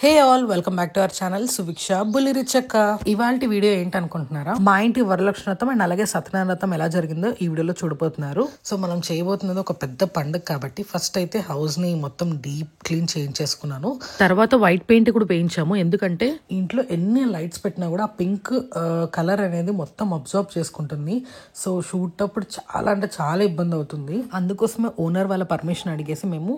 Hey all welcome back to our channel Suviksha Bullirichakka. ఇవాళ video ఏంటనుకుంటున్నారా, మా ఇంటి వరలక్ష్మి వ్రతం అండ్ అలాగే సత్యనారాయణ వ్రతం ఎలా జరిగిందో ఈ వీడియోలో చూడబోతున్నారు. సో మనం చేయబోతున్నది ఒక పెద్ద పండుగ కాబట్టి ఫస్ట్ అయితే హౌస్ ని మొత్తం డీప్ క్లీన్ చేయించేసుకున్నాను. తర్వాత వైట్ పెయింట్ కూడా వేయించాము, ఎందుకంటే ఇంట్లో ఎన్ని లైట్స్ పెట్టినా కూడా ఆ పింక్ కలర్ అనేది మొత్తం అబ్జర్వ్ చేసుకుంటుంది. సో షూట్ అప్పుడు చాలా అంటే చాలా ఇబ్బంది అవుతుంది. అందుకోసమే ఓనర్ వాళ్ళ పర్మిషన్ అడిగేసి మేము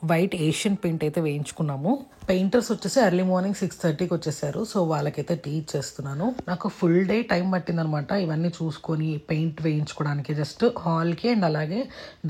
వైట్ ఏషియన్ పెయింట్ అయితే వేయించుకున్నాము. పెయింటర్స్ వచ్చేసి ఎర్లీ మార్నింగ్ 6:30కి వచ్చేసారు. సో వాళ్ళకైతే టీ ఇచ్చేస్తున్నాను. నాకు ఫుల్ డే టైం పట్టింది అనమాట ఇవన్నీ చూసుకొని పెయింట్ వేయించుకోవడానికి. జస్ట్ హాల్కి అండ్ అలాగే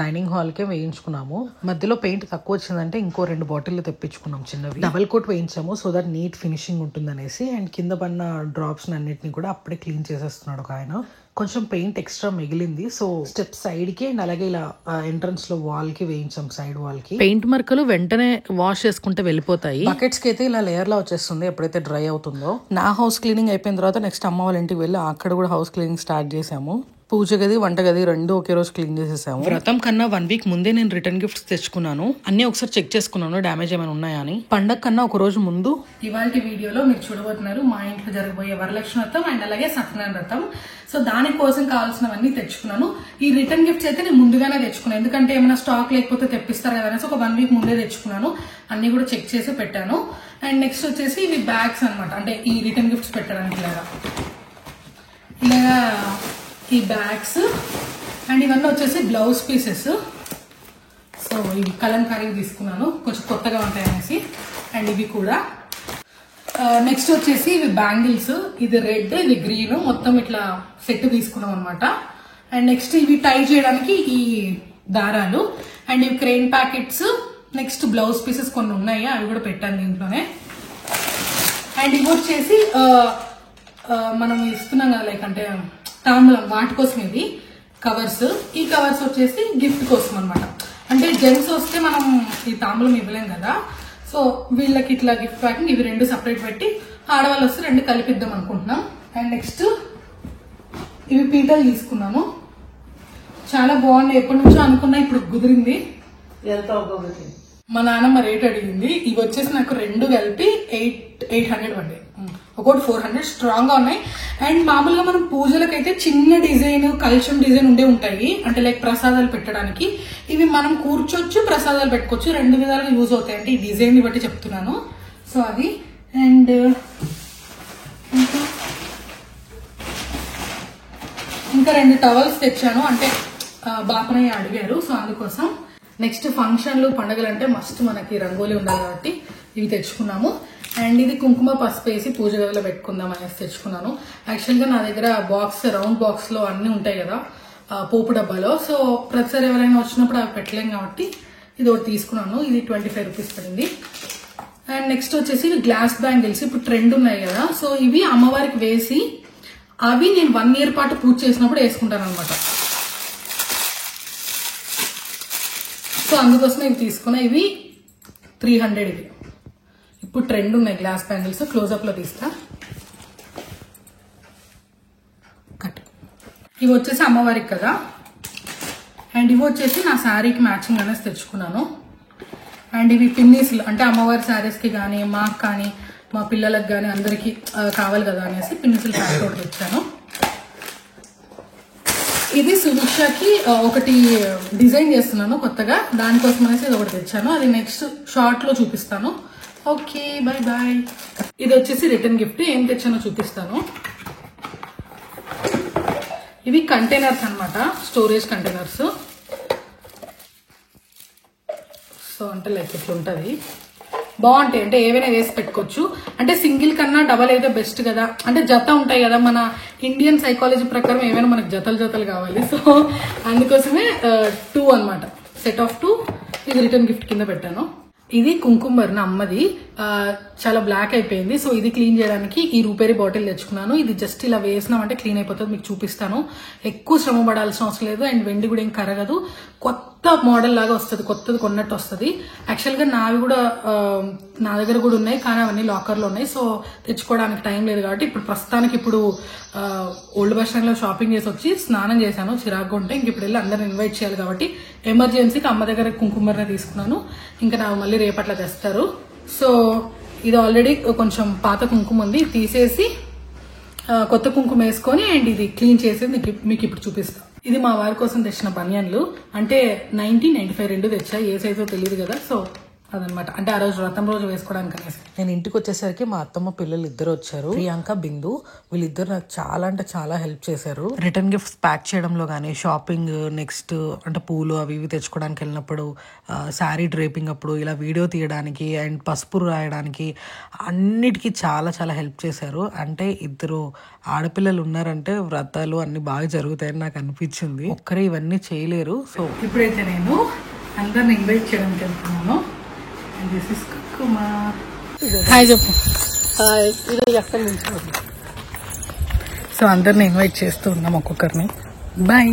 డైనింగ్ హాల్కే వేయించుకున్నాము. మధ్యలో పెయింట్ తక్కువ వచ్చిందంటే ఇంకో 2 బాటిల్ తెప్పించుకున్నాం చిన్నవి. డబల్ కోట్ వేయించాము సో దట్ నీట్ ఫినిషింగ్ ఉంటుంది అనేసి. అండ్ కింద పడిన డ్రాప్స్ అన్నిటిని కూడా అప్పుడే క్లీన్ చేసేస్తున్నాడు ఒక ఆయన. కొంచెం పెయింట్ ఎక్స్ట్రా మిగిలింది, సో స్టెప్ సైడ్ కి అండ్ అలాగే ఇలా ఎంట్రన్స్ లో వాల్ కి వేయించాం, సైడ్ వాల్ కి. పెయింట్ మరకలు వెంటనే వాష్ చేసుకుంటే వెళ్ళిపోతాయి. బకెట్స్ కి అయితే ఇలా లేయర్ లా వచ్చేస్తుంది ఎప్పుడైతే డ్రై అవుతుందో. నా హౌస్ క్లీనింగ్ అయిపోయిన తర్వాత నెక్స్ట్ అమ్మ వాళ్ళ ఇంటికి వెళ్ళి అక్కడ కూడా హౌస్ క్లీనింగ్ స్టార్ట్ చేసాము. పూజ గది వంట గది 2 ఒకే రోజు క్లీన్ చేసేసాము. వ్రతం కన్నా 1 వీక్ ముందే నేను రిటర్న్ గిఫ్ట్స్ తెచ్చుకున్నాను. అన్ని ఒకసారి చెక్ చేసుకున్నాను డ్యామేజ్ ఏమైనా ఉన్నాయా అని. పండగ కన్నా ఒక రోజు ముందు ఇవాళ వీడియోలో మీరు చూడబోతున్నారు మా ఇంట్లో జరగబోయే వరలక్ష్మి వ్రతం అండ్ అలాగే సత్యనారాయణ వ్రతం. సో దానికోసం కావాల్సినవన్నీ తెచ్చుకున్నాను. ఈ రిటర్న్ గిఫ్ట్స్ అయితే నేను ముందుగానే తెచ్చుకున్నాను, ఎందుకంటే ఏమైనా స్టాక్ లేకపోతే తెప్పిస్తారు కదా అనేసి ఒక 1 వీక్ ముందే తెచ్చుకున్నాను. అన్ని కూడా చెక్ చేసి పెట్టాను. అండ్ నెక్స్ట్ వచ్చేసి ఇవి బ్యాగ్స్ అనమాట, అంటే ఈ రిటర్న్ గిఫ్ట్స్ పెట్టడానికి ఇలాగా ఈ బ్యాగ్స్. అండ్ ఇవన్నీ వచ్చేసి బ్లౌజ్ పీసెస్. సో ఇవి కలంకారీ తీసుకున్నాను, కొంచెం కొత్తగా ఉంటాయి అనేసి. అండ్ ఇవి కూడా. నెక్స్ట్ వచ్చేసి ఇవి బ్యాంగిల్స్, ఇది రెడ్ ఇది గ్రీన్, మొత్తం ఇట్లా సెట్ తీసుకున్నాం అనమాట. అండ్ నెక్స్ట్ ఇవి టై చేయడానికి ఈ దారాలు. అండ్ ఇవి crane packets. Next blouse pieces కొన్ని ఉన్నాయి, అవి కూడా పెట్టాను దీంట్లోనే. అండ్ ఇవి వచ్చేసి మనం ఇస్తున్నాం కదా, లైక్ అంటే తాంబూలం, వాటి కోసం ఇవి కవర్స్. ఈ కవర్స్ వచ్చేసి గిఫ్ట్ కోసం అనమాట. అంటే జెంట్స్ వస్తే మనం ఈ తాంబూలం ఇవ్వలేం కదా, సో వీళ్ళకి ఇట్లా గిఫ్ట్ ప్యాకింగ్ ఇవి 2 సపరేట్ పెట్టి, ఆడవాళ్ళు వస్తే 2 కలిపిద్దాం అనుకుంటున్నాం. అండ్ నెక్స్ట్ ఇవి పీటలు తీసుకున్నాను, చాలా బాగున్నాయి. ఎప్పటి నుంచో అనుకున్నా, ఇప్పుడు కుదిరింది. మా నాన్నమ్మ రేట్ అడిగింది. ఇవి వచ్చేసి నాకు 2 కలిపి 800 పడ్డాయి. ఒకటి 400. స్ట్రాంగ్ గా ఉన్నాయి. అండ్ మామూలుగా మనం పూజలకైతే చిన్న డిజైన్, కలశం డిజైన్ ఉంటాయి, అంటే లైక్ ప్రసాదాలు పెట్టడానికి. ఇవి మనం కూర్చోచ్చు, ప్రసాదాలు పెట్టుకోవచ్చు, 2 విధాలుగా యూజ్ అవుతాయి. అంటే ఈ డిజైన్ ని బట్టి చెప్తున్నాను. సో అది. అండ్ ఇంకా 2 టవల్స్ తెచ్చాను, అంటే బాపనయ్య అడిగారు, సో అందుకోసం. నెక్స్ట్ ఫంక్షన్లు పండుగలు అంటే మస్ట్ మనకి రంగోలీ ఉండాలి కాబట్టి ఇవి తెచ్చుకున్నాము. అండ్ ఇది కుంకుమ పసుపు వేసి పూజ గదిలో పెట్టుకుందాం అనేసి తెచ్చుకున్నాను. యాక్చువల్గా నా దగ్గర బాక్స్, రౌండ్ బాక్స్ లో అన్ని ఉంటాయి కదా పోపు డబ్బాలో, సో ప్రతిసారి ఎవరైనా వచ్చినప్పుడు అవి పెట్టలేం కాబట్టి ఇది ఒకటి తీసుకున్నాను. ఇది 25 రూపీస్ పడింది. అండ్ నెక్స్ట్ వచ్చేసి ఇవి గ్లాస్ బ్యాంగిల్స్, ఇప్పుడు ట్రెండ్ ఉన్నాయి కదా, సో ఇవి అమ్మవారికి వేసి అవి నేను 1 ఇయర్ పాటు పూజ చేసినప్పుడు వేసుకుంటాను అనమాట. సో అందుకోసం ఇవి తీసుకున్నా. ఇవి 300. ఇవి ఇప్పుడు ట్రెండ్ ఉన్నాయి గ్లాస్ బ్యాంగిల్స్. క్లోజ్అప్ లో తీస్తా. కట్. ఇవి వచ్చేసి అమ్మవారికి కదా. అండ్ ఇవి వచ్చేసి నా శారీకి మ్యాచింగ్ అనేసి తెచ్చుకున్నాను. అండ్ ఇవి పిన్నీస్లు, అంటే అమ్మవారి శారీస్ కి కానీ మాకు కానీ మా పిల్లలకు కానీ అందరికి కావాలి కదా అనేసి పిన్నీసులు ప్యాకెట్ ఒకటి తెచ్చాను. ఇది సువిక్షకి ఒకటి డిజైన్ చేస్తున్నాను కొత్తగా, దానికోసం అనేసి ఇది ఒకటి తెచ్చాను. అది నెక్స్ట్ షార్ట్ లో చూపిస్తాను. Okay, bye bye. ఇది వచ్చేసి రిటర్న్ గిఫ్ట్. ఏం తెచ్చానో చూపిస్తాను. ఇవి కంటైనర్స్ అన్నమాట, స్టోరేజ్ కంటైనర్స్. సో అంటే లైక్ ఇట్లా ఉంటుంది, బాగుంటాయి. అంటే ఏవైనా వేసి పెట్టుకోవచ్చు. అంటే సింగిల్ కన్నా డబల్ అయితే బెస్ట్ కదా, అంటే జత ఉంటాయి కదా, మన ఇండియన్ సైకాలజీ ప్రకారం ఏమైనా మనకు జతలు కావాలి. సో అందుకోసమే 2 అనమాట, సెట్ ఆఫ్ 2. ఇది రిటర్న్ గిఫ్ట్ కింద పెట్టాను. ఇది కుంకుమర్న అమ్మది, చాలా బ్లాక్ అయిపోయింది. సో ఇది క్లీన్ చేయడానికి ఈ రూపేరీ బాటిల్ తెచ్చుకున్నాను. ఇది జస్ట్ ఇలా వేసినామంటే క్లీన్ అయిపోతుంది, మీకు చూపిస్తాను. ఎక్కువ శ్రమ పడాల్సిన అవసరం లేదు. అండ్ వెండి కూడా ఏం కరగదు, కొత్త మోడల్ లాగా వస్తుంది, కొత్తది కొన్నట్టు వస్తుంది. యాక్చువల్గా నావి కూడా నా దగ్గర కూడా ఉన్నాయి, కానీ అవన్నీ లాకర్లో ఉన్నాయి. సో తెచ్చుకోవడానికి టైం లేదు కాబట్టి ఇప్పుడు ప్రస్తుతానికి ఓల్డ్ బస్ స్టాండ్ లో షాపింగ్ చేసి వచ్చి స్నానం చేశాను, చిరాగ్గా ఉంటే. ఇంక ఇప్పుడు వెళ్ళి అందరిని ఇన్వైట్ చేయాలి కాబట్టి ఎమర్జెన్సీకి అమ్మ దగ్గర కుంకుమర్నే తీసుకున్నాను. ఇంకా నాకు మళ్ళీ రేపట్లా తెస్తారు. సో ఇది ఆల్రెడీ కొంచెం పాత కుంకుమ ఉంది, తీసేసి కొత్త కుంకుమ వేసుకొని అండ్ ఇది క్లీన్ చేసి మీకు ఇప్పుడు చూపిస్తాను. ఇది మా వారి కోసం తెచ్చిన బనియన్లు, అంటే 1995 రెండు తెచ్చా, ఏ సైజో తెలియదు కదా, సో అదనమాట. అంటే ఆ రోజు వ్రతం రోజు వేసుకోవడానికి అనేసి. నేను ఇంటికి వచ్చేసరికి మా అత్తమ్మ పిల్లలు ఇద్దరు వచ్చారు, ప్రియాంక, బిందు. వీళ్ళిద్దరు నాకు చాలా అంటే చాలా హెల్ప్ చేశారు. రిటర్న్ గిఫ్ట్స్ ప్యాక్ చేయడంలో కానీ, షాపింగ్, నెక్స్ట్ అంటే పూలు అవి ఇవి తెచ్చుకోవడానికి వెళ్ళినప్పుడు, శారీ డ్రేపింగ్ అప్పుడు, ఇలా వీడియో తీయడానికి అండ్ పసుపు రాయడానికి అన్నిటికీ చాలా చాలా హెల్ప్ చేశారు. అంటే ఇద్దరు ఆడపిల్లలు ఉన్నారంటే వ్రతాలు అన్ని బాగా జరుగుతాయని నాకు అనిపించింది. ఒక్కరే ఇవన్నీ చేయలేరు. సో ఇప్పుడైతే నేను అందరిని ఇన్వైట్ చేయడానికి వెళ్తున్నాను. This is Kukkuma. హాయ్ చెప్పు. హాయ్. ఎక్కడ నుంచి సో అందరిని ఇన్వైట్ చేస్తూ ఉన్నాం ఒక్కొక్కరిని. బాయ్.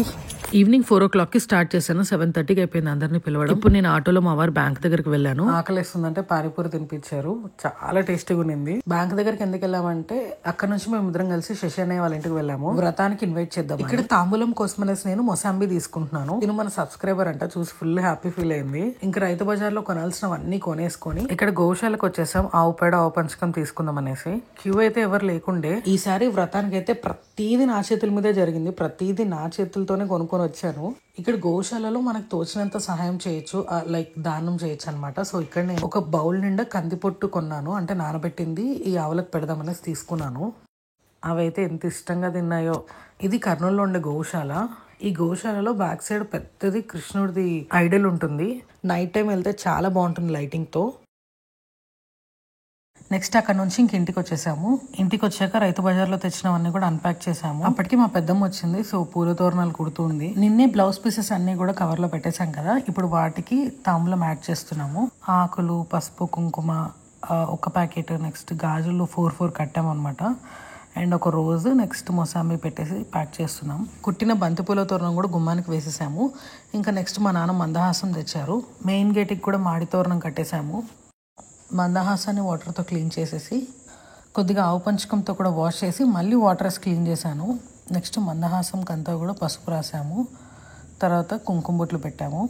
ఈవినింగ్ 4 o'clockకి స్టార్ట్ చేశాను, 7:30కి అయిపోయింది అందరినీ పిలవడం. ఇప్పుడు నేను ఆటోలో మా వారు బ్యాంక్ దగ్గరికి వెళ్ళాను. ఆకలిస్తుందంటే పానీపూరి తినిపించారు, చాలా టేస్టీగా ఉంది. బ్యాంక్ దగ్గరికి ఎందుకు వెళ్ళామంటే అక్కడ నుంచి మేము ఇద్దరం కలిసి శశి అన్నయ్య వాళ్ళ ఇంటికి వెళ్ళాము, వ్రతానికి ఇన్వైట్ చేద్దాం. ఇక్కడ తాంబూలం కోసం అనేసి నేను మొసాంబి తీసుకుంటున్నాను. నేను మన సబ్స్క్రైబర్ అంట, చూసి ఫుల్ హ్యాపీ ఫీల్ అయింది. ఇంకా రైతు బజార్ లో కొనాల్సినవన్నీ కొనేసుకొని ఇక్కడ గోశాలకు వచ్చేసాం, ఆవు పేడ ఆవు పంచకం తీసుకుందాం అనేసి. క్యూ అయితే ఎవరు లేకుండే. ఈసారి వ్రతానికి అయితే ప్రతిదీ నా చేతుల మీదే జరిగింది, ప్రతిదీ నా చేతులతోనే కొనుక్కొని వచ్చాను. ఇక్కడ గోశాలలో మనకు తోచినంత సహాయం చేయొచ్చు, లైక్ దానం చేయొచ్చు అనమాట. సో ఇక్కడ నేను ఒక బౌల్ నిండా కందిపొట్టు కొన్నాను, అంటే నానబెట్టింది, ఈ ఆవులకు పెడదామనేసి తీసుకున్నాను. అవైతే ఎంత ఇష్టంగా తిన్నాయో. ఇది కర్నూలులో ఉండే గోశాల. ఈ గోశాలలో బ్యాక్ సైడ్ పెద్దది కృష్ణుడిది ఐడల్ ఉంటుంది. నైట్ టైం వెళ్తే చాలా బాగుంటుంది లైటింగ్ తో. నెక్స్ట్ అక్కడ నుంచి ఇంటికి వచ్చేసాము. ఇంటికి వచ్చాక రైతు బజార్లో తెచ్చినవన్నీ కూడా అన్పాక్ చేసాము. అప్పటికి మా పెద్దమ్మ వచ్చింది, సో పూల తోరణాలు కుడుతుంది. నిన్నే బ్లౌజ్ పీసెస్ అన్ని కూడా కవర్ లో పెట్టేశాం కదా, ఇప్పుడు వాటికి తాంబూలం యాడ్ చేస్తున్నాము. ఆకులు, పసుపు, కుంకుమ ఒక ప్యాకెట్, నెక్స్ట్ గాజులు 4 కట్టామన్నమాట. అండ్ ఒక రోజు, నెక్స్ట్ మొసాంబి పెట్టేసి ప్యాక్ చేస్తున్నాం. కుట్టిన బంతిపూల తోరణం కూడా గుమ్మానికి వేసేసాము. ఇంకా నెక్స్ట్ మా నాన్న మందహాసం తెచ్చారు. మెయిన్ గేట్కి కూడా మాడి తోరణం కట్టేశాము. మందహాసాన్ని వాటర్తో క్లీన్ చేసేసి కొద్దిగా ఆవు పంచకంతో కూడా వాష్ చేసి మళ్ళీ వాటర్ వేసి క్లీన్ చేశాను. నెక్స్ట్ మందహాసంకి అంతా కూడా పసుపు రాసాము, తర్వాత కుంకుమ బొట్లు పెట్టాము.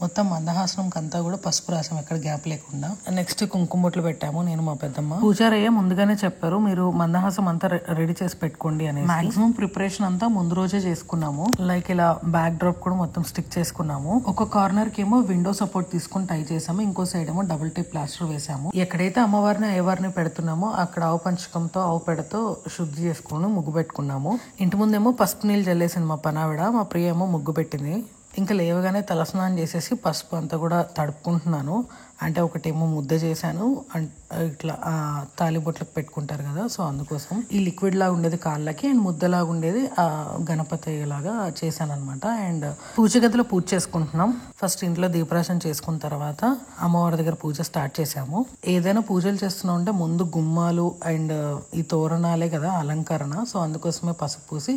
మొత్తం మందహాసనంకి అంతా కూడా పసుపు రాసాము, ఎక్కడ గ్యాప్ లేకుండా. నెక్స్ట్ కుంకుమ బొట్లు పెట్టాము నేను, మా పెద్దమ్మ. పూజారయ్య ముందుగానే చెప్పారు, మీరు మందహాసం అంతా రెడీ చేసి పెట్టుకోండి అని. మాక్సిమం ప్రిపరేషన్ అంతా ముందు రోజే చేసుకున్నాము. లైక్ ఇలా బ్యాక్ డ్రాప్ కూడా మొత్తం స్టిక్ చేసుకున్నాము. ఒక కార్నర్ కి ఏమో విండో సపోర్ట్ తీసుకుని టై చేసాము, ఇంకో సైడ్ ఏమో డబుల్ టేప్ ప్లాస్టర్ వేసాము. ఎక్కడైతే అమ్మవారిని అయ్యవారిని పెడుతున్నామో అక్కడ ఆవు పంచకంతో ఆవు పెడతో శుద్ధి చేసుకుని ముగ్గు పెట్టుకున్నాము. ఇంటి ముందేమో పసుపు నీళ్ళు జల్లేసింది మా పనావిడ, మా ప్రియ ఏమో ముగ్గు పెట్టింది. ఇంకా లేవగానే తలస్నానం చేసేసి పసుపు అంతా కూడా తడుపుకుంటున్నాను. అంటే ఒకటేమో ముద్ద చేశాను, ఇట్లా తాలిబొట్లకు పెట్టుకుంటారు కదా, సో అందుకోసం ఈ లిక్విడ్ లాగా ఉండేది కాళ్ళకి అండ్ ముద్దలాగా ఉండేది గణపతి లాగా చేశాను అనమాట. అండ్ పూజ గదిలో పూజ చేసుకుంటున్నాం. ఫస్ట్ ఇంట్లో దీపరాశన చేసుకున్న తర్వాత అమ్మవారి దగ్గర పూజ స్టార్ట్ చేసాము. ఏదైనా పూజలు చేస్తున్నాం అంటే ముందు గుమ్మాలు అండ్ ఈ తోరణాలే కదా అలంకరణ, సో అందుకోసమే పసుపు పూసి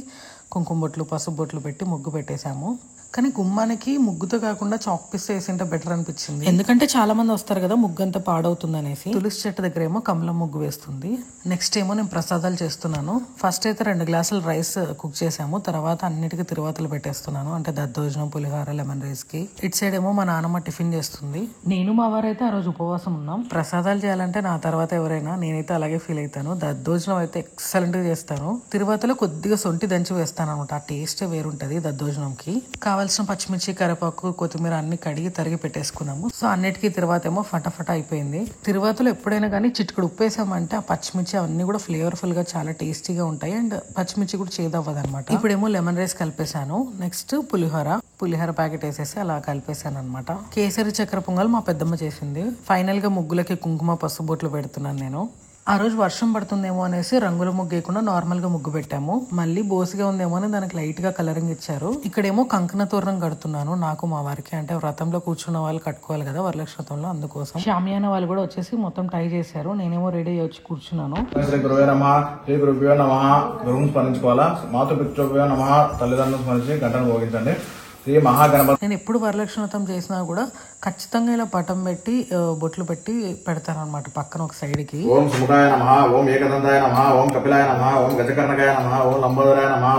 కుంకుమ బొట్లు, పసుపు బొట్లు పెట్టి ముగ్గు పెట్టేశాము. కానీ గుమ్మానికి ముగ్గుతో కాకుండా చాక్ పీస్ వేసింటే బెటర్ అనిపించింది, ఎందుకంటే చాలా మంది వస్తారు కదా ముగ్గు అంతా పాడవుతుంది అనేసి. తులసి చెట్టు దగ్గర ఏమో కమలం ముగ్గు వేస్తుంది. నెక్స్ట్ ఏమో నేను ప్రసాదాలు చేస్తున్నాను. ఫస్ట్ అయితే 2 గ్లాసులు రైస్ కుక్ చేసాము, తర్వాత అన్నిటికీ తిరువాతలు పెట్టేస్తున్నాను, అంటే దద్దోజనం, పులిహోర, లెమన్ రైస్ కి. ఇటు సైడ్ ఏమో మా నాన్నమ్మ టిఫిన్ చేస్తుంది. నేను మా వారైతే ఆ రోజు ఉపవాసం ఉన్నాం. ప్రసాదాలు చేయాలంటే నా తర్వాత ఎవరైనా, నేనైతే అలాగే ఫీల్ అవుతాను. దద్దోజనం అయితే ఎక్సలెంట్ గా చేస్తాను. తిరువాతలో కొద్దిగా సొంటి దంచి వేస్తాను అనమాట, ఆ టేస్ట్ వేరుంటది దద్దోజనంకి. కావాల్సిన పచ్చిమిర్చి, కరివేపాకు, కొత్తిమీర అన్ని కడిగి తరిగి పెట్టేసుకున్నాము. సో అన్నిటికీ తిరువాత ఏమో ఫటాఫట అయిపోయింది. తిరువాతలో ఎప్పుడైనా కానీ చిటికడు ఉప్పు వేసామంటే ఆ పచ్చిమిర్చి అవన్నీ కూడా ఫ్లేవర్ఫుల్ గా చాలా టేస్టీగా ఉంటాయి అండ్ పచ్చిమిర్చి కూడా చేదవ్వదు అనమాట. ఇప్పుడేమో లెమన్ రైస్ కలిపేశాను. నెక్స్ట్ పులిహోర ప్యాకెట్ వేసేసి అలా కలిపేశాను అనమాట. కేసరి చక్కెర పొంగల్ మా పెద్దమ్మ చేసింది. ఫైనల్ గా ముగ్గులకి కుంకుమ, పసుపు బొట్లు పెడుతున్నాను నేను. ఆ రోజు వర్షం పడుతుందేమో అనేసి రంగుల ముగ్గు వేయకుండా నార్మల్ గా ముగ్గు పెట్టాము. మళ్ళీ బోసిగా ఉందేమో అని దానికి లైట్ గా కలరింగ్ ఇచ్చారు. ఇక్కడేమో కంకణ తోరణం కడుతున్నాను నాకు, మా వారికి. అంటే వ్రతంలో కూర్చున్న వాళ్ళు కట్టుకోవాలి కదా వరలక్ష్మతంలో, అందుకోసం. షామియానా వాళ్ళు కూడా వచ్చేసి మొత్తం ట్రై చేశారు. నేనేమో రెడీ అయ్యి వచ్చి కూర్చున్నాను. శ్రీ గురువే నమః, శ్రీ గురుభ్యో నమః. గురువుని స్మరించుకోవాలా. మాతృపితృభ్యో నమః. తల్లిదండ్రులను స్మరించి గంటను భోగించండి. శ్రీ మహాగణపతి. నేను ఎప్పుడు వరలక్ష్మి వ్రతం చేసినా కూడా ఖచ్చితంగా ఇలా పటం పెట్టి బొట్లు పెట్టి పెడతాను అనమాట పక్కన ఒక సైడ్ కి. ఓం సుముఖాయ నమః, ఓం ఏకదంతాయ నమః, ఓం కపిలాయ నమః, ఓం గజకర్ణకాయ నమః, ఓం లంబోదరాయ నమః.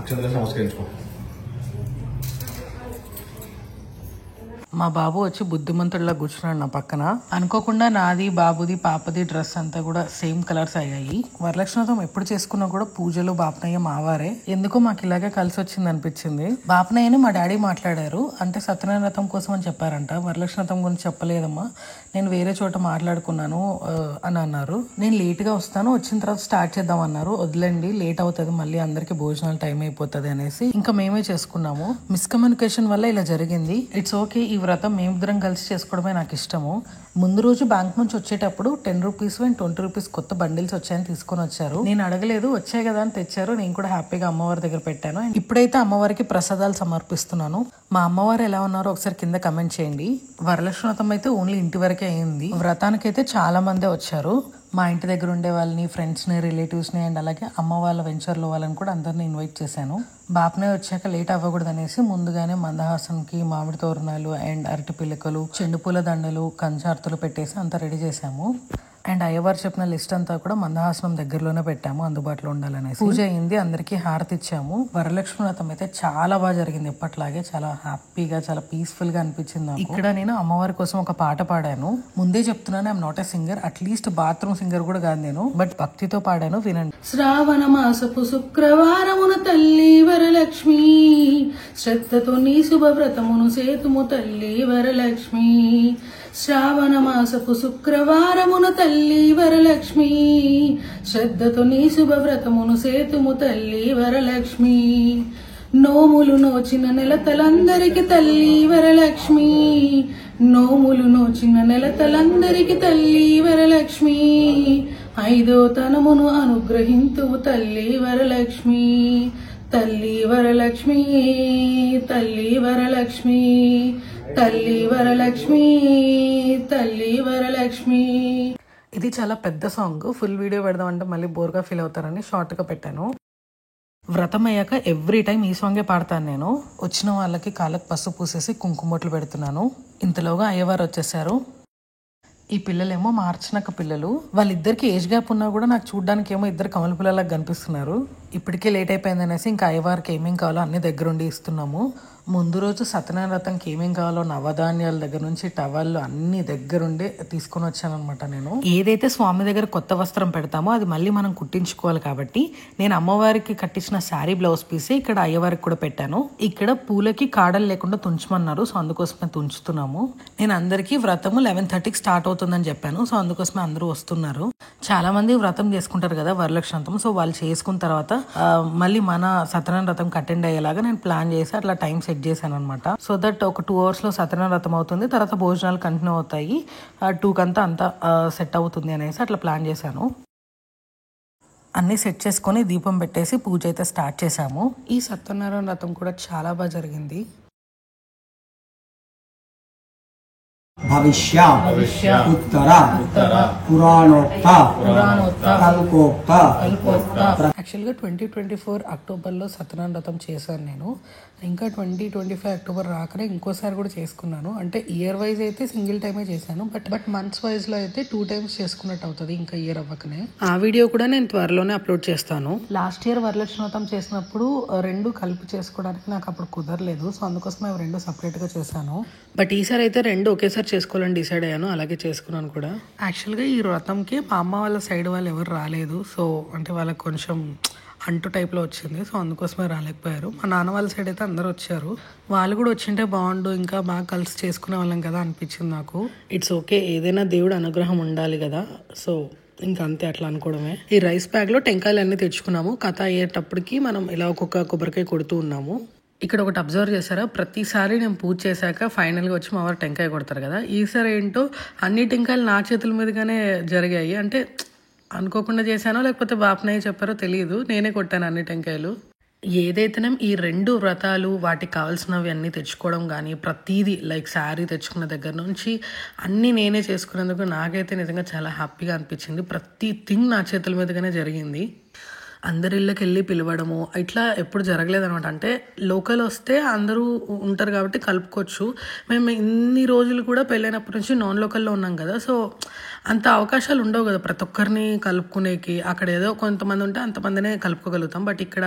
అక్షతలు నమస్కరించుకో. మా బాబు వచ్చి బుద్ధిమంతుడిలా కూర్చున్నాడు నా పక్కన. అనుకోకుండా నాది, బాబుది, పాపది డ్రెస్ అంతా కూడా సేమ్ కలర్స్ అయ్యాయి. వరలక్ష్మి వ్రతం ఎప్పుడు చేసుకున్నా కూడా పూజలు బాపనయ్య మావారే. ఎందుకో మాకు ఇలాగే కలిసి వచ్చింది అనిపించింది. బాపనయ్యని మా డాడీ మాట్లాడారు, అంటే సత్యనారాయణ వ్రతం కోసం అని చెప్పారంట. వరలక్ష్మి వ్రతం గురించి చెప్పలేదమ్మా, నేను వేరే చోట మాట్లాడుకున్నాను అని అన్నారు. నేను లేట్గా వస్తాను, వచ్చిన తర్వాత స్టార్ట్ చేద్దాం అన్నారు. వదిలేండి, లేట్ అవుతుంది, మళ్ళీ అందరికి భోజనాలు టైం అయిపోతుంది అనేసి ఇంకా మేమే చేసుకున్నాము. మిస్కమ్యూనికేషన్ వల్ల ఇలా జరిగింది. It's okay. ఈ వ్రతం మేమిద్దరం కలిసి చేసుకోవడమే నాకు ఇష్టము. ముందు రోజు బ్యాంక్ నుంచి వచ్చేటప్పుడు 10 రూపీస్ అండ్ 20 రూపీస్ కొత్త బండిల్స్ వచ్చాయని తీసుకొని వచ్చారు. నేను అడగలేదు, వచ్చాయి కదా అని తెచ్చారు. నేను కూడా హ్యాపీగా అమ్మవారి దగ్గర పెట్టాను. ఇప్పుడైతే అమ్మవారికి ప్రసాదాలు సమర్పిస్తున్నాను. మా అమ్మవారు ఎలా ఉన్నారో ఒకసారి కింద కమెంట్ చేయండి. వరలక్ష్మి వ్రతం అయితే ఓన్లీ ఇంటి వరకే అయింది. వ్రతానికైతే చాలా మందే వచ్చారు. మా ఇంటి దగ్గర ఉండే వాళ్ళని, ఫ్రెండ్స్ని, రిలేటివ్స్ని అండ్ అలాగే అమ్మ వాళ్ళ వెంచర్లో వాళ్ళని కూడా అందరిని ఇన్వైట్ చేశాను. బాపనే వచ్చాక లేట్ అవ్వకూడదు అనేసి ముందుగానే మందహాసంకి మామిడి తోరణాలు అండ్ అరటి పిల్లకలు, చెండుపూల దండలు, కంచార్తులు పెట్టేసి అంతా రెడీ చేశాము. అండ్ అయ్యవారు చెప్పిన లిస్ట్ అంతా కూడా మందహాసనం దగ్గరలోనే పెట్టాము, అందుబాటులో ఉండాలనేసి. పూజ అయింది, అందరికీ హారతి ఇచ్చాము. వరలక్ష్మి వ్రతం అయితే చాలా బాగా జరిగింది. ఎప్పట్లాగే చాలా హ్యాపీగా, చాలా పీస్ఫుల్ గా అనిపించింది. ఇక్కడ నేను అమ్మవారి కోసం ఒక పాట పాడాను. ముందే చెప్తున్నాను, I'm not a singer, at least bathroom singer కూడా కాదు నేను, బట్ భక్తితో పాడాను, వినండి. శ్రావణ మాసపు శుక్రవారమున తల్లి వరలక్ష్మి, శ్రద్ధతో నీ శుభవ్రతమును సేతుము తల్లి వరలక్ష్మి. శ్రావణ మాసపు శుక్రవారమున తల్లి వరలక్ష్మి, శ్రద్ధతో నీ శుభవ్రతమును సేతుము తల్లి వరలక్ష్మి. నోములు నోచిన నెలతలందరికి తల్లి వరలక్ష్మి, నోములు నోచిన నెలతలందరికి తల్లి వరలక్ష్మి. 5వ తనమును అనుగ్రహింతువు తల్లి వరలక్ష్మి, తల్లి వరలక్ష్మి, తల్లి వరలక్ష్మి, తల్లి వరలక్ష్మి, తల్లి వరలక్ష్మి. ఇది చాలా పెద్ద సాంగ్, ఫుల్ వీడియో పెడదామంటే మళ్ళీ బోర్గా ఫీల్ అవుతారని షార్ట్ గా పెట్టాను. వ్రతం అయ్యాక ఎవ్రీ టైం ఈ సాంగే పాడతాను నేను. వచ్చిన వాళ్ళకి కాళ్ళకి పసుపు పూసేసి కుంకుమొట్లు పెడుతున్నాను. ఇంతలోగా అయ్యవారు వచ్చేసారు. ఈ పిల్లలేమో మా అర్చనక పిల్లలు. వాళ్ళిద్దరికి ఏజ్ గ్యాప్ ఉన్నా కూడా నాకు చూడడానికి ఏమో ఇద్దరు కమల పిల్లలకు కనిపిస్తున్నారు. ఇప్పటికే లేట్ అయిపోయింది అనేసి ఇంకా అయ్యవారికి ఏమేం కావాలో అన్ని దగ్గరుండి ఇస్తున్నాము. ముందు రోజు సత్యనారాయణ వ్రతంకి ఏమేం కావాలో నవధాన్యాల దగ్గర నుంచి టవళ్ళు అన్ని దగ్గరుండి తీసుకొని వచ్చాను అనమాట. నేను ఏదైతే స్వామి దగ్గర కొత్త వస్త్రం పెడతామో అది మళ్ళీ మనం కుట్టించుకోవాలి కాబట్టి నేను అమ్మవారికి కట్టించిన శారీ బ్లౌజ్ పీసే ఇక్కడ అయ్యవారికి కూడా పెట్టాను. ఇక్కడ పూలకి కాడలు లేకుండా తుంచమన్నారు, సో అందుకోసమే తుంచుతున్నాము. నేను అందరికీ వ్రతము 11:30కి స్టార్ట్ అవుతుందని చెప్పాను, సో అందుకోసమే అందరూ వస్తున్నారు. చాలా మంది వ్రతం చేసుకుంటారు కదా వరలక్ష్మి వ్రతం, సో వాళ్ళు చేసుకున్న తర్వాత మళ్ళీ మన సత్యనారాయణ వ్రతం అటెండ్ అయ్యేలాగా నేను ప్లాన్ చేసి అట్లా టైం సెట్ చేశాను అనమాట. సో దట్ ఒక 2 hours లో సత్యనారాయణ వ్రతం అవుతుంది, తర్వాత భోజనాలు కంటిన్యూ అవుతాయి, 2 అంతా సెట్ అవుతుంది అనేసి అట్లా ప్లాన్ చేశాను. అన్నీ సెట్ చేసుకొని దీపం పెట్టేసి పూజ అయితే స్టార్ట్ చేశాము. ఈ సత్యనారాయణ వ్రతం కూడా చాలా బాగా జరిగింది. భవిష్య ఉత్తర పురాణోక్త కల్పోక్త. యాక్చువల్గా 2024 అక్టోబర్లో సత్యనారాయణ వ్రతం చేశాను నేను. ఇంకా 2025 అక్టోబర్ రాకనే ఇంకోసారి కూడా చేసుకున్నాను. అంటే ఇయర్ వైజ్ అయితే సింగిల్ టైమే చేశాను, బట్ మంత్స్ వైజ్ లో అయితే 2 times చేసుకున్నట్టు అవుతుంది ఇంకా ఇయర్ అవ్వకనే. ఆ వీడియో కూడా నేను త్వరలోనే అప్లోడ్ చేస్తాను. లాస్ట్ ఇయర్ వరలక్ష్మి వ్రతం చేసినప్పుడు 2 కలిపి చేసుకోవడానికి నాకు అప్పుడు కుదరలేదు, సో అందుకోసం అవి 2 separate గా చేశాను. బట్ ఈసారి అయితే 2 ఒకేసారి చేసుకోవాలని డిసైడ్ అయ్యాను, అలాగే చేసుకున్నాను కూడా. యాక్చువల్గా ఈ వ్రతంకి మా అమ్మ వాళ్ళ సైడ్ వాళ్ళు ఎవరు రాలేదు, సో అంటే వాళ్ళకి కొంచెం అంటు టైప్లో వచ్చింది, సో అందుకోసమే రాలేకపోయారు. మా నాన్న వాళ్ళ సైడ్ అయితే అందరూ వచ్చారు. వాళ్ళు కూడా వచ్చింటే బాగుండు, ఇంకా బాగా కలిసి చేసుకునే వాళ్ళం కదా అనిపించింది నాకు. ఇట్స్ ఓకే, ఏదైనా దేవుడు అనుగ్రహం ఉండాలి కదా, సో ఇంకా అంతే, అట్లా అనుకోవడమే. ఈ రైస్ బ్యాగ్లో టెంకాయలు అన్నీ తెచ్చుకున్నాము. కథ అయ్యేటప్పటికి మనం ఇలా ఒక్కొక్క కొబ్బరికాయ కొడుతూ ఉన్నాము. ఇక్కడ ఒకటి అబ్జర్వ్ చేశారా, ప్రతిసారి నేను పూజ చేశాక ఫైనల్గా వచ్చి మా వారు టెంకాయ కొడతారు కదా, ఈసారి ఏంటో అన్ని టెంకాయలు నా చేతుల మీదుగానే జరిగాయి. అంటే అనుకోకుండా చేశానో లేకపోతే బాపనయ్య చెప్పారో తెలియదు, నేనే కొట్టాను అన్ని టెంకాయలు. ఏదైతేనే ఈ 2 వ్రతాలు వాటికి కావాల్సినవి అన్నీ తెచ్చుకోవడం కానీ ప్రతిదీ లైక్ శారీ తెచ్చుకున్న దగ్గర నుంచి అన్నీ నేనే చేసుకునేందుకు నాకైతే నిజంగా చాలా హ్యాపీగా అనిపించింది. ప్రతి థింగ్ నా చేతుల మీదుగానే జరిగింది. అందరి ఇళ్ళకి వెళ్ళి పిలవడము ఇట్లా ఎప్పుడు జరగలేదు అనమాట. అంటే లోకల్ వస్తే అందరూ ఉంటారు కాబట్టి కలుపుకోవచ్చు. మేము ఇన్ని రోజులు కూడా పెళ్ళైనప్పటి నుంచి నాన్ లోకల్లో ఉన్నాం కదా, సో అంత అవకాశాలు ఉండవు కదా ప్రతి ఒక్కరిని కలుపుకునేకి. అక్కడ ఏదో కొంతమంది ఉంటే అంతమందినే కలుపుకోగలుగుతాం. బట్ ఇక్కడ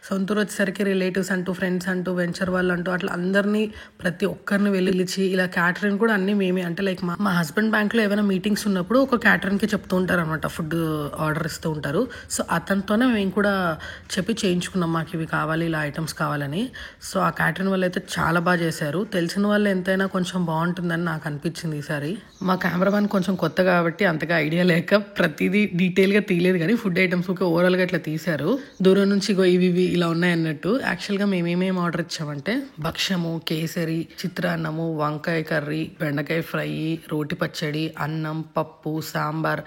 సొంతూరు వచ్చేసరికి రిలేటివ్స్ అంటూ, ఫ్రెండ్స్ అంటూ, వెంచర్ వాళ్ళు అంటూ అట్లా అందరినీ ప్రతి ఒక్కరిని పిలిచి ఇలా క్యాటరింగ్ కూడా అన్ని మేమే. అంటే లైక్ మా హస్బెండ్ బ్యాంక్లో ఏమైనా మీటింగ్స్ ఉన్నప్పుడు ఒక క్యాటరింగ్కి చెప్తూ ఉంటారు అనమాట, ఫుడ్ ఆర్డర్ ఇస్తూ ఉంటారు. సో అతనితోనే మేము కూడా చెప్పి చేయించుకున్నాం, మాకు ఇవి కావాలి, ఇలా ఐటమ్స్ కావాలని. సో ఆ క్యాటరింగ్ వాళ్ళు అయితే చాలా బాగా చేశారు. తెలిసిన వాళ్ళు ఎంతైనా కొంచెం బాగుంటుందని నాకు అనిపించింది ఈసారి. మా కెమెరామెన్ కొంచెం కొత్త కాబట్టి అంతగా ఐడియా లేక ప్రతిదీ డీటెయిల్గా తీయలేదు, కానీ ఫుడ్ ఐటమ్స్ ఓవరాల్గా ఇట్లా తీశారు. దూరం నుంచి ఇవి ఇలా ఉన్నాయన్నట్టు. యాక్చువల్గా మేమేమేమి ఆర్డర్ ఇచ్చామంటే భక్ష్యము, కేసరి, చిత్రాన్నము, వంకాయ కర్రీ, బెండకాయ ఫ్రై, రోటి పచ్చడి, అన్నం, పప్పు, సాంబార్,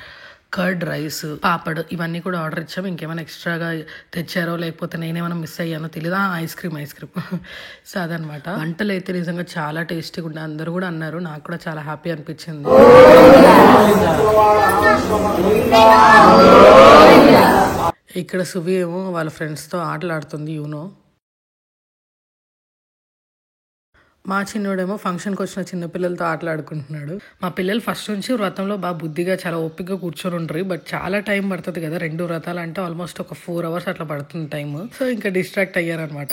కర్డ్ రైస్, పాపడ్ ఇవన్నీ కూడా ఆర్డర్ ఇచ్చాము. ఇంకేమైనా ఎక్స్ట్రాగా తెచ్చారో లేకపోతే నేనేమైనా మిస్ అయ్యానో తెలియదు. ఐస్ క్రీమ్ సో అదనమాట. వంటలు అయితే నిజంగా చాలా టేస్టీగా ఉండే, అందరూ కూడా అన్నారు. నాకు కూడా చాలా హ్యాపీ అనిపించింది. ఇక్కడ సువి ఏమో వాళ్ళ ఫ్రెండ్స్తో ఆటలాడుతుంది యూనో. మా చిన్నోడేమో ఫంక్షన్కి వచ్చిన చిన్నపిల్లలతో ఆటలాడుకుంటున్నాడు. మా పిల్లలు ఫస్ట్ నుంచి వ్రతంలో బాగా బుద్ధిగా చాలా ఓపికగా కూర్చొని ఉంటారు. బట్ చాలా టైం పడుతుంది కదా, 2 వ్రతాలు అంటే ఆల్మోస్ట్ ఒక 4 hours అట్లా పడుతుంది టైం. సో ఇంకా డిస్ట్రాక్ట్ అయ్యారనమాట.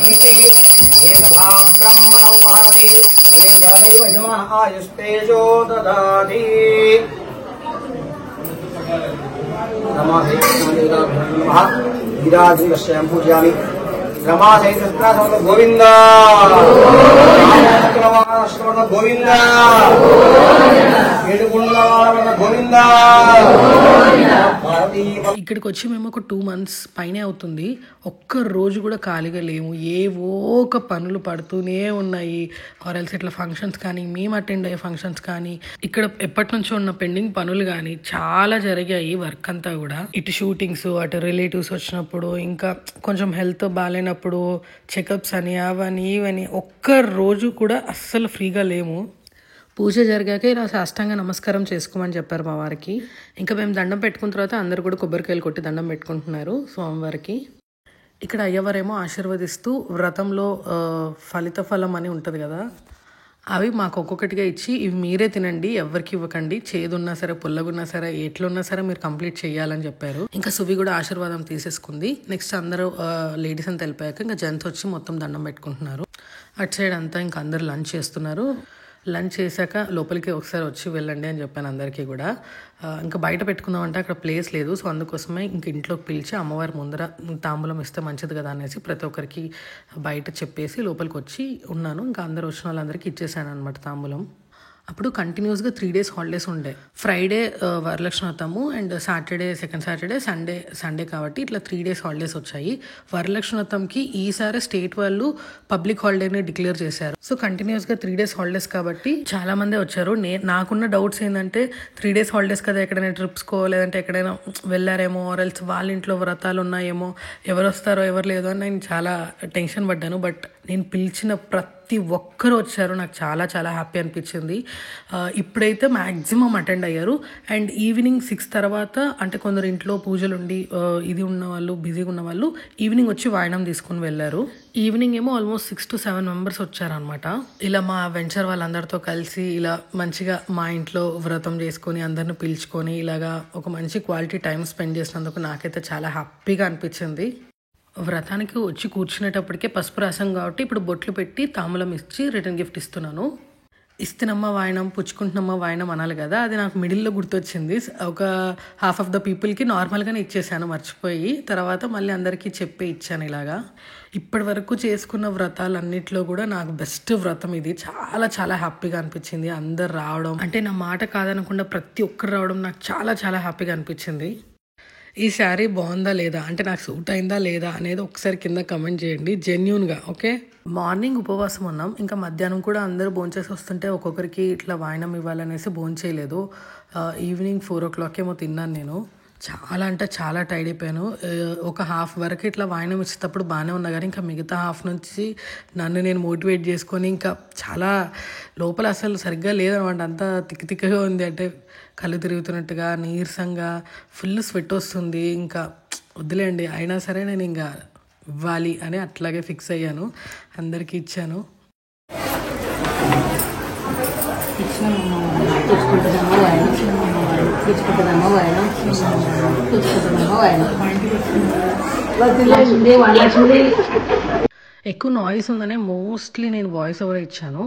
గోవింద గోవింద గోవింద. ఇక్కడికి వచ్చి మేము ఒక 2 months పైనే అవుతుంది. ఒక్క రోజు కూడా ఖాళీగా లేము, ఏవో ఒక పనులు పడుతూనే ఉన్నాయి. ఆర్ఎల్స్ ఇట్లా ఫంక్షన్స్ కానీ, మేము అటెండ్ అయ్యే ఫంక్షన్స్ కానీ, ఇక్కడ ఎప్పటి నుంచో ఉన్న పెండింగ్ పనులు కానీ చాలా జరిగాయి. వర్క్ అంతా కూడా ఇటు షూటింగ్స్, అటు రిలేటివ్స్ వచ్చినప్పుడు, ఇంకా కొంచెం హెల్త్ బాగాలేనప్పుడు చెకప్స్ అని, అవని ఇవని, ఒక్క రోజు కూడా అస్సలు ఫ్రీగా లేము. పూజ జరిగాక ఇలా సాష్టాంగ నమస్కారం చేసుకోమని చెప్పారు మా వారికి. ఇంకా మేము దండం పెట్టుకున్న తర్వాత అందరు కూడా కొబ్బరికాయలు కొట్టి దండం పెట్టుకుంటున్నారు స్వామివారికి. ఇక్కడ అయ్యవారేమో ఆశీర్వదిస్తూ వ్రతంలో ఫలిత ఫలం అని ఉంటుంది కదా, అవి మాకు ఒక్కొక్కటిగా ఇచ్చి ఇవి మీరే తినండి, ఎవరికి ఇవ్వకండి, చేదున్నా సరే పుల్లగున్నా సరే ఎట్లున్నా సరే మీరు కంప్లీట్ చేయాలని చెప్పారు. ఇంకా సువి కూడా ఆశీర్వాదం తీసేసుకుంది. నెక్స్ట్ అందరూ లేడీస్ అని తెలిపాక ఇంకా జెంట్స్ వచ్చి మొత్తం దండం పెట్టుకుంటున్నారు. అటు సైడ్ అంతా ఇంకా అందరు లంచ్ చేస్తున్నారు. లంచ్ చేశాక లోపలికి ఒకసారి వచ్చి వెళ్ళండి అని చెప్పాను అందరికీ కూడా. ఇంకా బయట పెట్టుకుందామంటే అక్కడ ప్లేస్ లేదు. సో అందుకోసమే ఇంక ఇంట్లోకి పిలిచి అమ్మవారి ముందర తాంబూలం ఇస్తే మంచిది కదా అనేసి ప్రతి ఒక్కరికి బయట చెప్పేసి లోపలికి వచ్చి ఉన్నాను. ఇంకా అందరు వచ్చిన వాళ్ళందరికీ ఇచ్చేసాను అనమాట తాంబూలం. అప్పుడు కంటిన్యూస్గా 3 days హాలిడేస్ ఉండే. ఫ్రైడే వరలక్ష్మి వ్రతము and Saturday, second Saturday, Sunday కాబట్టి ఇట్లా 3 days హాలిడేస్ వచ్చాయి. వరలక్ష్మి వ్రతంకి ఈసారి స్టేట్ వాళ్ళు పబ్లిక్ హాలిడేని డిక్లేర్ చేశారు. సో కంటిన్యూస్గా 3 days హాలిడేస్ కాబట్టి చాలా మందే వచ్చారు. నాకున్న డౌట్స్ ఏంటంటే 3 days హాలిడేస్ కదా, ఎక్కడైనా ట్రిప్స్కో లేదంటే ఎక్కడైనా వెళ్ళారేమో, ఆర్ఎల్స్ వాళ్ళ ఇంట్లో వ్రతాలు ఉన్నాయేమో, ఎవరు వస్తారో ఎవరు లేదో అని నేను చాలా టెన్షన్ పడ్డాను. బట్ నేను పిలిచిన ప్రతి ఒక్కరు వచ్చారు. నాకు చాలా చాలా హ్యాపీ అనిపించింది. ఇప్పుడైతే మ్యాక్సిమం అటెండ్ అయ్యారు. అండ్ ఈవినింగ్ 6 తర్వాత అంటే కొందరు ఇంట్లో పూజలు ఉండి ఇది ఉన్న వాళ్ళు, బిజీగా ఉన్న వాళ్ళు ఈవినింగ్ వచ్చి వాయనం తీసుకుని వెళ్ళారు. ఈవినింగ్ ఏమో ఆల్మోస్ట్ 6 to 7 members వచ్చారనమాట. ఇలా మా వెంచర్ వాళ్ళందరితో కలిసి ఇలా మంచిగా మా ఇంట్లో వ్రతం చేసుకొని అందరిని పిలుచుకొని ఇలాగా ఒక మంచి క్వాలిటీ టైం స్పెండ్ చేసినందుకు నాకైతే చాలా హ్యాపీగా అనిపించింది. వ్రతానికి వచ్చి కూర్చునేటప్పటికే పసుపు రాసం కాబట్టి ఇప్పుడు బొట్లు పెట్టి తాంబూలం ఇచ్చి రిటర్న్ గిఫ్ట్ ఇస్తున్నాను. ఇస్తున్నమ్మ వాయనం, పుచ్చుకుంటున్నమ్మ వాయనం అనాలి కదా, అది నాకు మిడిల్లో గుర్తొచ్చింది. ఒక half of the peopleకి నార్మల్గానే ఇచ్చేసాను మర్చిపోయి. తర్వాత మళ్ళీ అందరికీ చెప్పి ఇచ్చాను ఇలాగా. ఇప్పటి వరకు చేసుకున్న వ్రతాలన్నిట్లో కూడా నాకు బెస్ట్ వ్రతం ఇది. చాలా చాలా హ్యాపీగా అనిపించింది. అందరు రావడం అంటే నా మాట కాదనకుండా ప్రతి ఒక్కరు రావడం నాకు చాలా చాలా హ్యాపీగా అనిపించింది. ఈ శారీ బాగుందా లేదా, అంటే నాకు సూట్ అయిందా లేదా అనేది ఒకసారి కింద కమెంట్ చేయండి జెన్యూన్గా. ఓకే, మార్నింగ్ ఉపవాసం ఉన్నాం. ఇంకా మధ్యాహ్నం కూడా అందరూ భోంచేసి వస్తుంటే ఒక్కొక్కరికి ఇట్లా వాయనం ఇవ్వాలనేసి భోంచేయలేదు. ఈవినింగ్ 4 o'clock ఏమో తిన్నాను నేను. చాలా అంటే చాలా టైర్డ్ అయిపోయాను. ఒక హాఫ్ వరకు ఇట్లా వాయనం ఇచ్చేటప్పుడు బాగానే ఉన్నా కానీ ఇంకా మిగతా హాఫ్ నుంచి నన్ను నేను మోటివేట్ చేసుకొని ఇంకా చాలా లోపల అసలు సరిగ్గా లేదనమాట. అంతా తిక్కగా ఉంది. అంటే కళ్ళు తిరుగుతున్నట్టుగా, నీరసంగా, ఫుల్ స్వెట్ వస్తుంది. ఇంకా వద్దులేండి, అయినా సరే నేను ఇంకా ఇవ్వాలి అని అట్లాగే ఫిక్స్ అయ్యాను. అందరికీ ఇచ్చాను. ఎక్కువ నాయిస్ ఉందనే మోస్ట్లీ నేను వాయిస్ ఓవర్ ఇచ్చాను.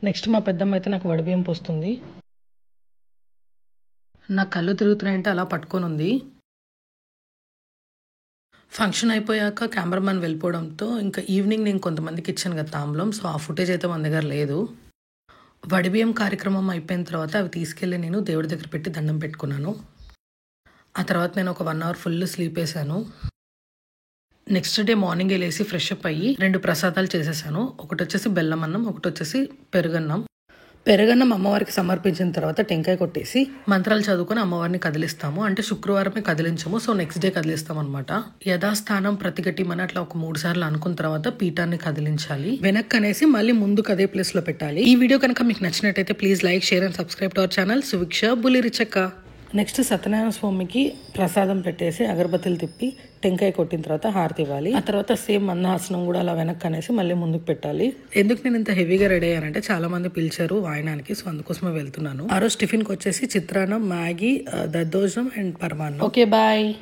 నెక్స్ట్ మా పెద్దమ్మ అయితే నాకు వడిబియ్యం పోస్తుంది. నా కళ్ళు తిరుగుతున్నాయంటే అలా పట్టుకొని ఉంది. ఫంక్షన్ అయిపోయాక కెమెరామెన్ వెళ్ళిపోవడంతో ఇంకా ఈవినింగ్ నేను కొంతమందికి ఇచ్చాను కదా తాంబూలం. సో ఆ ఫుటేజ్ అయితే మన దగ్గర లేదు. వడిబియ్యం కార్యక్రమం అయిపోయిన తర్వాత అవి తీసుకెళ్ళి నేను దేవుడి దగ్గర పెట్టి దండం పెట్టుకున్నాను. ఆ తర్వాత నేను ఒక 1 hour ఫుల్ స్లీప్ వేసాను. నెక్స్ట్ డే మార్నింగ్ లేసి ఫ్రెష్ అప్ అయ్యి 2 ప్రసాదాలు చేసేసాను. ఒకటి వచ్చేసి బెల్లం అన్నం, ఒకటి వచ్చేసి పెరుగన్నం. పెరుగన్నం అమ్మవారికి సమర్పించిన తర్వాత టెంకాయ కొట్టేసి మంత్రాలు చదువుకొని అమ్మవారిని కదిలిస్తాము. అంటే శుక్రవారమే కదిలించము, సో నెక్స్ట్ డే కదిలిస్తాం అనమాట. యథాస్థానం ప్రతిగట్టిమని అట్లా ఒక 3 సార్లు అనుకున్న తర్వాత పీఠాన్ని కదిలించాలి. వెనక్కి అనేసి మళ్ళీ ముందుకు అదే ప్లేస్ లో పెట్టాలి. ఈ వీడియో కనుక మీకు నచ్చినట్టయితే please like, share and subscribe to our channel Suviksha Bullirichakka. Next Satyanarayana స్వామికి ప్రసాదం పెట్టేసి అగరబత్తులు తిప్పి టెంకాయ కొట్టిన తర్వాత హారతి ఇవ్వాలి. ఆ తర్వాత సేమ్ మందహాసనం కూడా అలా వెనక్కి అనేసి మళ్ళీ ముందుకు పెట్టాలి. ఎందుకు నేను ఇంత హెవీగా రెడీ అయ్యానంటే చాలా మంది పిలిచారు వాయనానికి, సో అందుకోసమే వెళ్తున్నాను. ఆ రోజు టిఫిన్కి వచ్చేసి చిత్రాన్నం, మ్యాగీ, దద్దోజనం అండ్ పరమాన్నం. Okay bye.